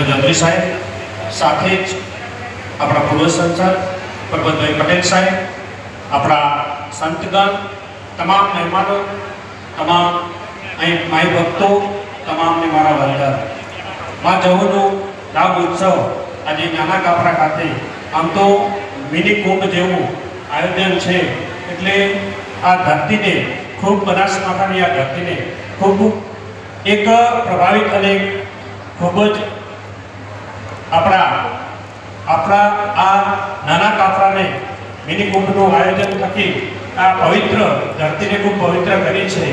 ચૌધરી સાહેબ, સાથે જ આપણા પૂર્વ સંસદ પરબતભાઈ પટેલ સાહેબ, આપણા સંતગણ, તમામ મહેમાનો, તમામ અહીં માઈ ભક્તો, તમામને મારા વંદન. માં જહુનું રામ ઉત્સવ આજે નાના કાપરા ખાતે આમ તો મિની કુંભ જેવું આયોજન છે. એટલે આ ધરતીને ખૂબ બનાસકાંઠાની આ ધરતીને ખૂબ એક પ્રભાવિત અને ખૂબ જ આપણા આ નાના કાપરાને મિની કુંભનું આયોજન થકી આ પવિત્ર ધરતીને ખૂબ પવિત્ર કરી છે.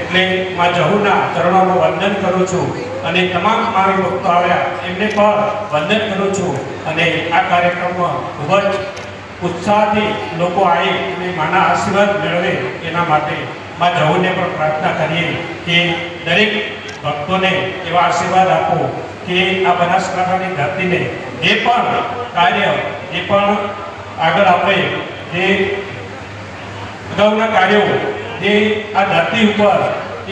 એટલે માં જહુના ચરણોનું વંદન કરું છું અને તમામ મારી ભક્તો આવ્યા એમને પણ વંદન કરું છું. અને આ કાર્યક્રમમાં ખૂબ જ ઉત્સાહથી લોકો આવે અને માના આશીર્વાદ મેળવે એના માટે માં જહુને પણ પ્રાર્થના કરીએ કે દરેક ભક્તોને એવા આશીર્વાદ આપો કે આ બનાસકાંઠાની ધરતીને જે પણ કાર્ય જે પણ આગળ આપણે જે અગાઉના કાર્યો જે આ ધરતી ઉપર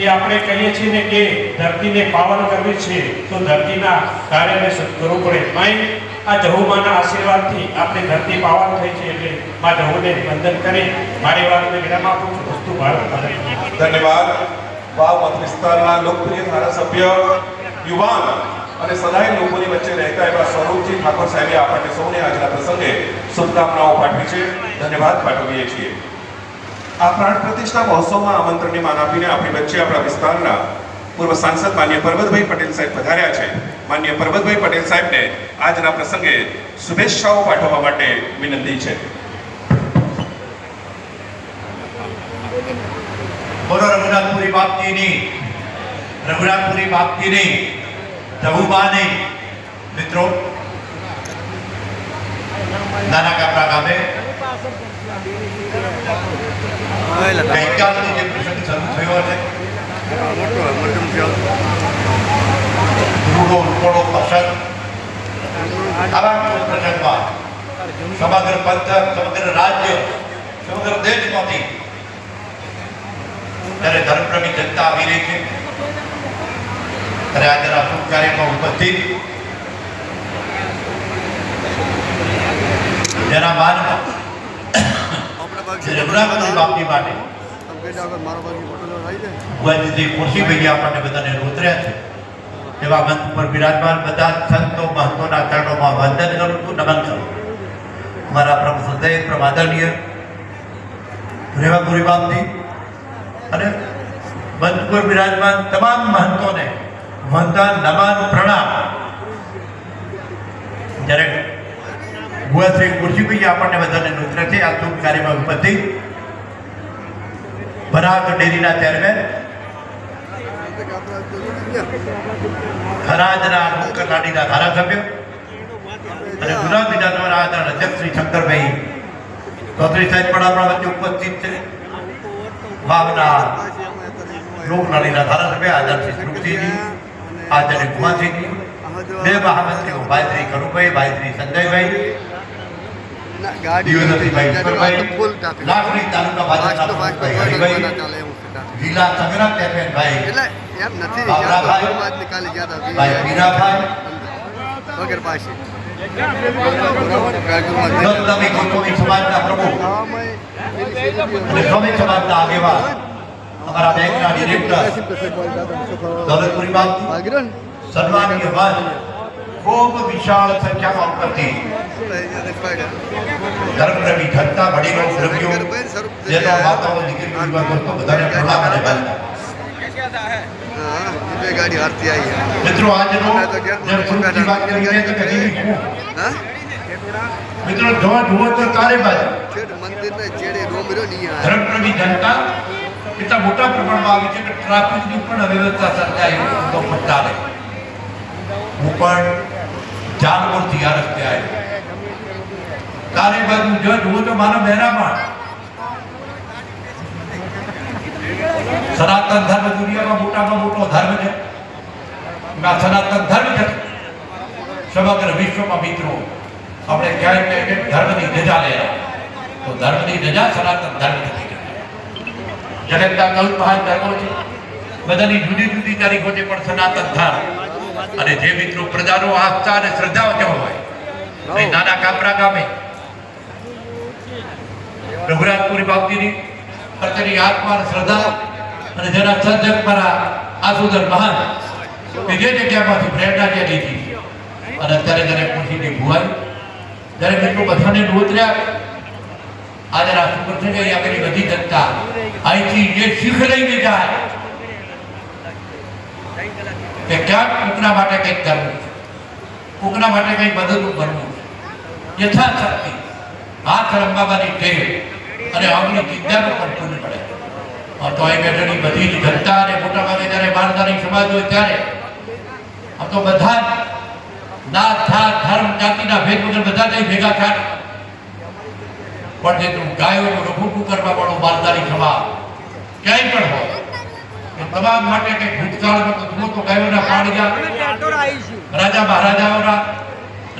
એ આપણે કહીએ છીએ ને કે ધરતીને પાવન કરવી છે તો ધરતીના કાર્યને કરવું પડે. માય આ જહુમાના આશીર્વાદથી આપણે ધરતી પાવન થઈ છે. એટલે માં જહુને વંદન કરી મારી વાતને વિરામ આપું છું. વસ્તુ ભારત. ધન્યવાદ. વાવ મત વિસ્તારના લોકપ્રિય ધારાસભ્ય, યુવાન અને સદાય લોકોની વચ્ચે રહેતા એવા સ્વરૂપજી ઠાકોર સાહેબે આપણને સૌને આજના પ્રસંગે શુભકામનાઓ પાઠવી છે. ધન્યવાદ પાઠવીએ છીએ. આ પ્રાણ પ્રતિષ્ઠા મહોત્સવમાં આમંત્રણની માન આપીને આપણી વચ્ચે આપણા વિસ્તારના પૂર્વ સાંસદ માન્ય પરબતભાઈ પટેલ સાહેબ પધાર્યા છે. માન્ય પરબતભાઈ પટેલ સાહેબને આજના પ્રસંગે શુભેચ્છાઓ પાઠવવા માટે વિનંતી છે. બોલો રઘુનાથપુરી બાપજીની જહુબાની મિત્રો, નાના કાપરા ગામે ગઈકાલથી જે પ્રસંગ શરૂ થયો છે, ધ્રુવો ઉત્પળો પ્રસંગ, આવા પ્રસંગમાં સમગ્ર પંથક, સમગ્ર રાજ્ય, સમગ્ર દેશમાંથી ત્યારે ધર્મપ્રેમી જનતા આવી રહી છે. ત્યારે આજના શુભ કાર્યમાં ઉપસ્થિત જેના માનમાં રઘુનાથપુરી બાપજી માટે શ્રી ખુરશીભાઈ આપણને બધાને રોતર્યા છે. એવા મંચ ઉપર બિરાજમાન બધા સંતો મહંતોના ચરણોમાં વંદન કરું છું, નમન કરું. મારા પ્રભુ હૃદય પ્રમાદરણીય રેવાપુરી બાપજી અને મંચ ઉપર બિરાજમાન તમામ મહંતોને વંદન, નમન, પ્રણામ. જ્યારે શ્રી ખુરશીભાઈ આપણને બધાને નોતરે છે આ શુભ કાર્યમાં ઉપસ્થિત બનાસ ડેરીના ચેરમેન, ખરાજના લોકલાડીના ધારાસભ્ય અને ગુજરાત વિધાનસભાના અધ્યક્ષ શ્રી શંકરભાઈ ચૌધરી સાહેબ પણ આપણા વચ્ચે ઉપસ્થિત છે. વાવના લોકલાડીના ધારાસભ્ય આદરશ્રી શ્રુતિજી, આદરણી કુમારસિંહજી, બે મહામંત્રીઓ ભાઈ શ્રી કરુભાઈ, ભાઈ શ્રી સંજયભાઈ, લાખણી તાલુકા ભાજપના પ્રમુખભાઈ હરિભાઈ, જિલ્લા સંગ્રામ ચેરમેનભાઈ ભાઈ મીરાભાઈ, ગૌતમી સમાજના પ્રમુખ અને શ્રમિક સમાજના આગેવાન, અમારા બેંકના ડિરેક્ટર દોલતપુરી બાપજી, સન્માનીય મંચ, ખૂબ વિશાળ સંખ્યામાં ઉપસ્થિત ધર્મપ્રેમી જનતા, વડીલો, દ્રવ્યો, જેનો માતાઓ, દીકરીઓ, દોસ્તો બધાને પ્રણામ અને વંદન. મિત્રો આજનો મિત્રો જુઓ તો ચારે બાજુ ધર્મપ્રેમી જનતા એટલા મોટા પ્રમાણમાં આવી છે કે ટ્રાફિકની પણ અવ્યવસ્થા સર્જાય તો ચાલે. હું પણ જાનપુરથી આ રસ્તે આવ્યો. ચારે બાજુ જો જુઓ તો માનવ બહેરામાં સનાતન ધર્મ દુનિયામાં મોટામાં મોટો ધર્મ છે. સનાતન ધર્મ છે. સમગ્ર વિશ્વમાં મિત્રો આપણે ક્યાંય ધર્મની ધજા લેવા તો ધર્મની ધજા સનાતન ધર્મ નથી. જગતના કલ્પ મહાન ધર્મો છે, બધાની જુદી જુદી તારીખો છે, પણ સનાતન ધર્મ અને જે મિત્રો પ્રજાનો આસ્થા અને શ્રદ્ધા વચ્ચે હોય એ નાના કાપરા ગામે રઘુનાથપુરી બાપજીની પ્રત્યેની આત્મા અને શ્રદ્ધા અને જેના સર્જક મારા આસુદર મહાન કે જે જગ્યામાંથી પ્રેરણા જે લીધી અને અત્યારે જ્યારે ખુશીની ભુવાઈ જ્યારે મિત્રો બધાને ઉતર્યા આજે રાષ્ટ્ર પ્રસંગે આપેલી બધી જનતા અહીંથી જે શીખ લઈને જાય કે ક્યાંક કોકના માટે કંઈક કરવું છે, કોકના માટે કંઈક મદદરૂપ બનવું છે, યથાશક્તિ હાથ રમવાની ટેવ અને આમની જિજ્ઞાસા પણ પૂરી પડે. તો અહીં બેઠેલી બધી જ જનતા અને મોટાભાગે જ્યારે બારદારી સમાજ હોય ત્યારે આ તો બધા નાત જાત ધર્મ જાતિના ભેદ વગર બધા જ ભેગા થાય. પણ જેટલું ગાયોનું રઘુટું કરવા વાળો બારદારી સમાજ ક્યાંય પણ હોય એ તમામ માટે કંઈક ભૂતકાળમાં તો જુઓ તો ગાયોના પાળિયા રાજા મહારાજાઓના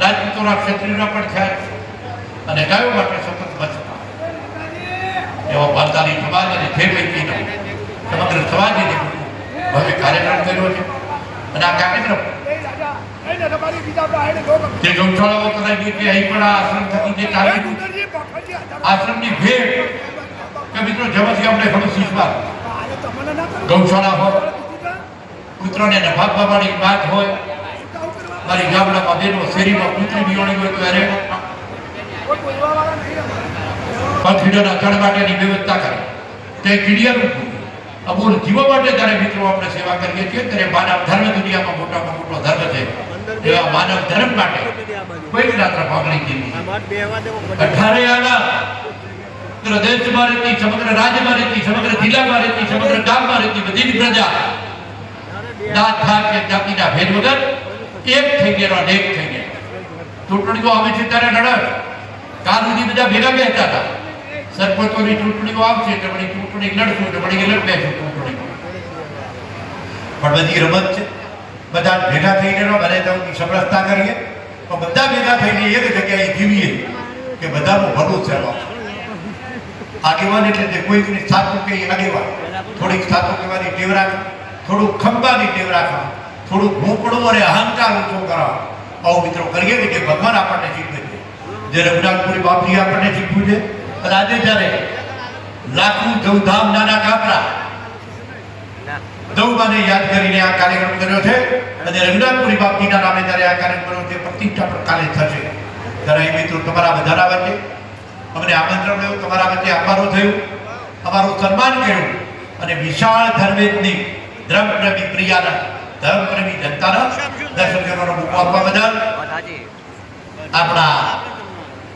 રાજપૂતોના ક્ષત્રિયોના પણ થયા અને ગાયો માટે સતત બચતા એવા બારદારી સમાજ અને જે પૈકીનો સમગ્ર સમાજે હવે કાર્યક્રમ કર્યો છે. અને આ કાર્યક્રમ જે ગૌશાળાઓ કરાવી છે અહીં પણ આ આશ્રમ થકી જે ચાલી આશ્રમની ભેટ કે મિત્રો જેમાંથી આપણે ઘણું શીખવા ગૌશાળા હોય કૂતરાને નભાગવા વાળી વાત હોય મારી ગામડામાં બેનો શેરીમાં કૂતરી બિયોણી હોય તો અરે પંખીડાના જળ માટેની વ્યવસ્થા કરે તે કીડિયાનું અમૂલ જીવો માટે જ્યારે મિત્રો આપણે સેવા કરીએ છીએ ત્યારે માનવ ધર્મ દુનિયામાં મોટામાં મોટો ધર્મ છે એવા માનવ ધર્મ માટે કોઈ જ રાત્ર પાગણી દીધી 18 આના દેશમાં રહેતી સમગ્ર રાજ્યમાં રહેતી સમગ્ર જિલ્લામાં રહેતી સમગ્ર ગામમાં રહેતી બધી જ પ્રજા નાત જાત કે જાતિના ભેદ વગર એક થઈ ગયા અને એક થઈ ગયા. ચૂંટણીઓ આવે છે ત્યારે લડત કાલ સુધી બધા ભેગા બેસતા હતા. સરપંચોની ચૂંટણીઓ આવશે એટલે વળી ચૂંટણી લડશું એટલે વળી લડ બેસું ચૂંટણી પણ બધી રમત છે. બધા ભેગા થઈને બને તેની સમરસતા કરીએ તો બધા ભેગા થઈને એક જગ્યાએ જીવીએ કે બધાનું ભલું છે. આગેવાન એટલે જે કોઈકની સાચું કે આગેવાન થોડીક સાચું કહેવાની ટેવ રાખે, થોડુંક ખંભાની ટેવ રાખે, થોડુંક ભૂપડું અને અહંકાર ઓછો કરાવો. આવું મિત્રો કરીએ કે ભગવાન આપણને શીખવે છે જે રઘુનાથપુરી બાપજી આપણને શીખવું છે. અને આજે જ્યારે લાખું જવધામ નાના કાપરા જવબાને યાદ કરીને આ કાર્યક્રમ કર્યો છે અને રઘુનાથપુરી બાપજીના નામે જ્યારે આ કાર્યક્રમ કર્યો છે પ્રતિષ્ઠા પણ કાલે થશે ત્યારે મિત્રો તમારા બધાના વચ્ચે અમને આમંત્રણ મળ્યું, તમારા વચ્ચે આવવાનું થયું, અમારું સન્માન કર્યું અને વિશાળ ધર્મેજની ધર્મપ્રેમી પ્રિયાના ધર્મપ્રેમી જનતાના દર્શન કરવાનો મોકો આપવા બદલ આપણા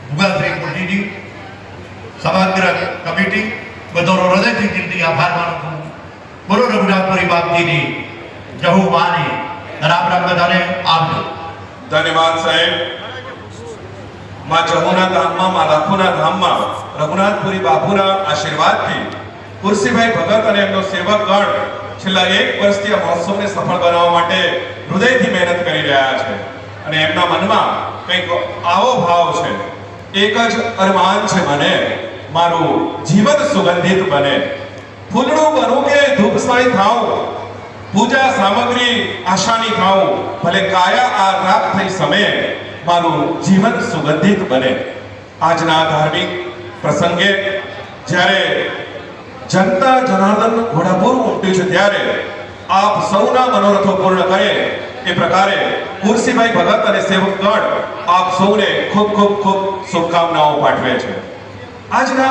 ભૂગલશ્રી કુલજીજી સમગ્ર કમિટી બધોનો હૃદયથી દિલથી આભાર માનું છું. બોલો રઘુનાથપુરી બાપજીની જહુ માની અને આપણા બધાને આવજો. ધન્યવાદ સાહેબ. માં જહુના ધામમાં માં લાખોના ધામમાં રઘુનાથપુરી બાપુના આશીર્વાદથી કુરશીભાઈ ભગત અને એમનો સેવક ગણ છેલ્લા 1 વર્ષથી આ મહોત્સવને સફળ બનાવવા માટે હૃદયથી મહેનત કરી રહ્યા છે અને એમના મનમાં કંઈક આવો ભાવ છે, એક જ અરમાન છે મને, મારું જીવન સુગંધિત બને, ફૂલડું બનું કે ધૂપસાઈ થાઉં, પૂજા સામગ્રી આશાની થાઉં, ભલે કાયા આ રાત થઈ સમય, મારું જીવન સુગંધિત બને. આજના ધાર્મિક પ્રસંગે જ્યારે જનતા જનાર્દન ઘોડાપુર ઉમટ્યું છે ત્યારે આપ સૌના મનોરથો પૂર્ણ કરે એ પ્રકારે કુરશીભાઈ ભગત અને સેવકગણ આપ સૌને ખૂબ ખૂબ ખૂબ શુભકામનાઓ પાઠવે છે. આજના